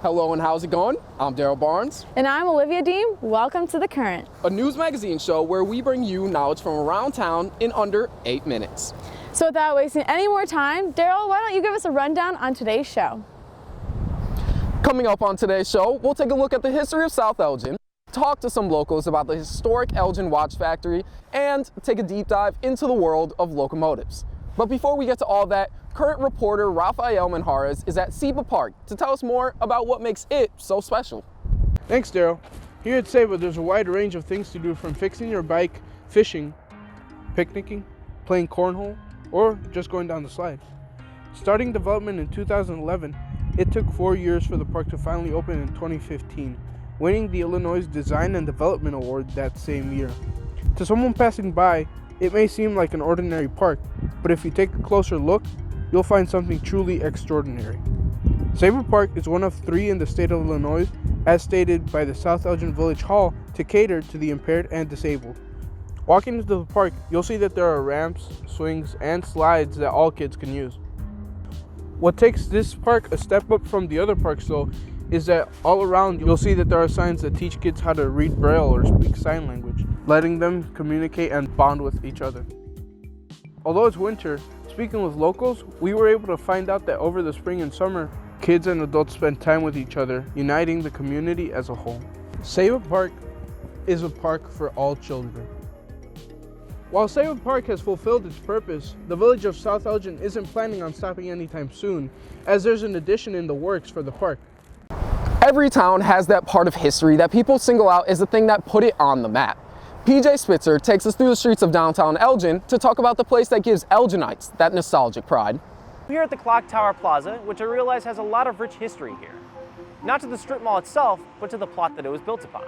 Hello and how's it going? I'm Daryl Barnes. And I'm Olivia Deem. Welcome to The Current, A news magazine show where we bring you knowledge from around town in under 8 minutes. So without wasting any more time, Daryl, why don't you give us a rundown on today's show? Coming up on today's show, we'll take a look at the history of South Elgin, talk to some locals about the historic Elgin watch factory, and take a deep dive into the world of locomotives. But before we get to all that, current reporter Rafael Manjarez is at Seba Park to tell us more about what makes it so special. Thanks, Daryl. Here at Seba, there's a wide range of things to do, from fixing your bike, fishing, picnicking, playing cornhole, or just going down the slide. Starting development in 2011, it took 4 years for the park to finally open in 2015, winning the Illinois Design and Development Award that same year. To someone passing by, it may seem like an ordinary park, but if you take a closer look, you'll find something truly extraordinary. Seba Park is one of 3 in the state of Illinois, as stated by the South Elgin Village Hall, to cater to the impaired and disabled. Walking into the park, you'll see that there are ramps, swings, and slides that all kids can use. What takes this park a step up from the other parks, though, is that all around you'll see that there are signs that teach kids how to read Braille or speak sign language, letting them communicate and bond with each other. Although it's winter, speaking with locals, we were able to find out that over the spring and summer, kids and adults spend time with each other, uniting the community as a whole. Seba Park is a park for all children. While Seba Park has fulfilled its purpose, the village of South Elgin isn't planning on stopping anytime soon, as there's an addition in the works for the park. Every town has that part of history that people single out as the thing that put it on the map. PJ Spitzer takes us through the streets of downtown Elgin to talk about the place that gives Elginites that nostalgic pride. We're here at the Clock Tower Plaza, which I realize has a lot of rich history here. Not to the strip mall itself, but to the plot that it was built upon.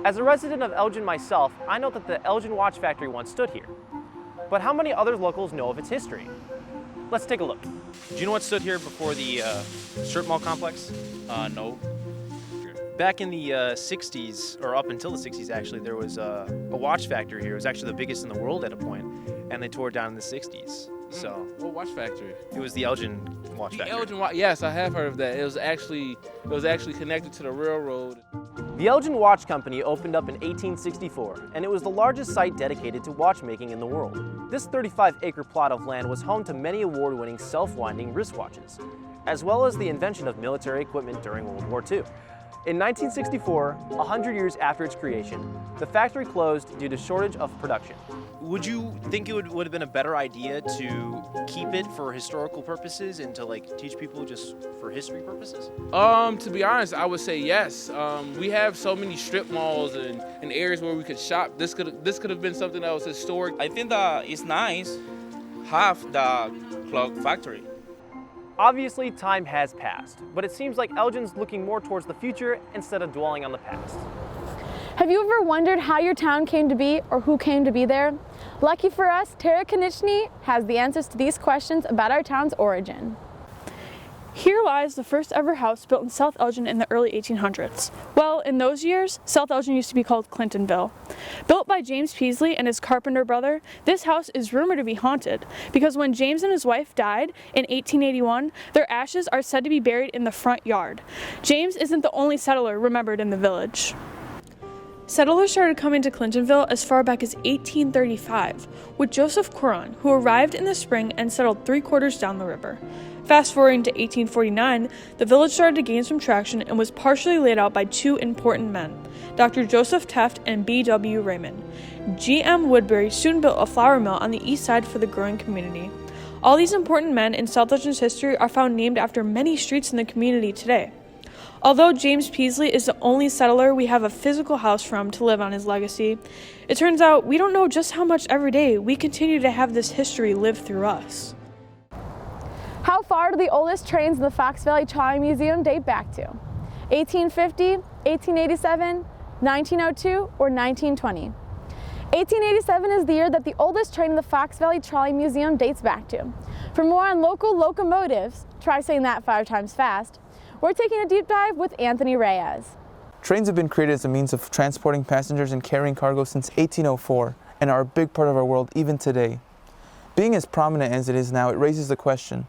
As a resident of Elgin myself, I know that the Elgin Watch Factory once stood here. But how many other locals know of its history? Let's take a look. Do you know what stood here before the strip mall complex? No. Back in the 60s, or up until the 60s actually, there was a watch factory here. It was actually the biggest in the world at a point, and they tore it down in the 60s. So What watch factory? it was the Elgin Watch Factory. Elgin Watch. Yes, I have heard of that. It was actually connected to the railroad. The Elgin Watch Company opened up in 1864, and it was the largest site dedicated to watchmaking in the world. This 35-acre plot of land was home to many award-winning self-winding wristwatches, as well as the invention of military equipment during World War II. In 1964, 100 years after its creation, the factory closed due to shortage of production. Would you think it would have been a better idea to keep it for historical purposes and to teach people just for history purposes? To be honest, I would say yes. We have so many strip malls and areas where we could shop. This could have been something that was historic. I think that it's nice have the clock factory. Obviously, time has passed, but it seems like Elgin's looking more towards the future instead of dwelling on the past. Have you ever wondered how your town came to be or who came to be there? Lucky for us, Tara Konieczny has the answers to these questions about our town's origin. Here lies the first ever house built in South Elgin in the early 1800s. Well, in those years, South Elgin used to be called Clintonville. Built by James Peaslee and his carpenter brother, this house is rumored to be haunted because when James and his wife died in 1881, their ashes are said to be buried in the front yard. James isn't the only settler remembered in the village. Settlers started coming to Clintonville as far back as 1835 with Joseph Coron, who arrived in the spring and settled 3/4 down the river. Fast forwarding to 1849, the village started to gain some traction and was partially laid out by 2 important men, Dr. Joseph Teft and B.W. Raymond. G.M. Woodbury soon built a flour mill on the east side for the growing community. All these important men in South Elgin's history are found named after many streets in the community today. Although James Peaslee is the only settler we have a physical house from to live on his legacy, it turns out we don't know just how much every day we continue to have this history live through us. How far do the oldest trains in the Fox Valley Trolley Museum date back to? 1850, 1887, 1902, or 1920? 1887 is the year that the oldest train in the Fox Valley Trolley Museum dates back to. For more on local locomotives, try saying that 5 times fast, we're taking a deep dive with Anthony Reyes. Trains have been created as a means of transporting passengers and carrying cargo since 1804 and are a big part of our world even today. Being as prominent as it is now, it raises the question,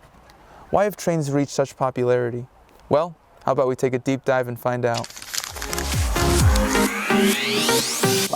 why have trains reached such popularity? Well, How about we take a deep dive and find out?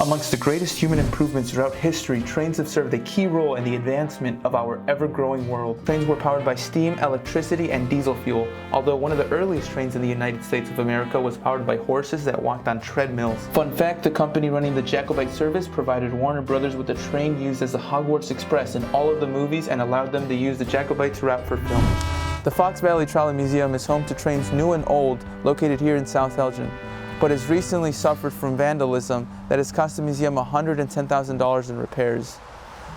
Amongst the greatest human improvements throughout history, trains have served a key role in the advancement of our ever-growing world. Trains were powered by steam, electricity, and diesel fuel, although one of the earliest trains in the United States of America was powered by horses that walked on treadmills. Fun fact, the company running the Jacobite service provided Warner Brothers with the train used as the Hogwarts Express in all of the movies and allowed them to use the Jacobites route for filming. The Fox Valley Trolley Museum is home to trains new and old, located here in South Elgin, but has recently suffered from vandalism that has cost the museum $110,000 in repairs.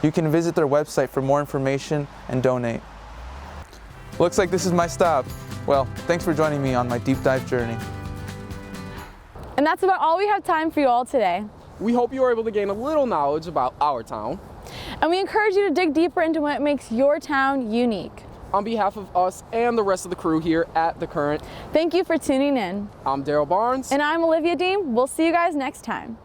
You can visit their website for more information and donate. Looks like this is my stop. Well, thanks for joining me on my deep dive journey. And that's about all we have time for you all today. We hope you were able to gain a little knowledge about our town. And we encourage you to dig deeper into what makes your town unique. On behalf of us and the rest of the crew here at The Current, Thank you for tuning in. I'm Daryl Barnes. And I'm Olivia Deem. We'll see you guys next time.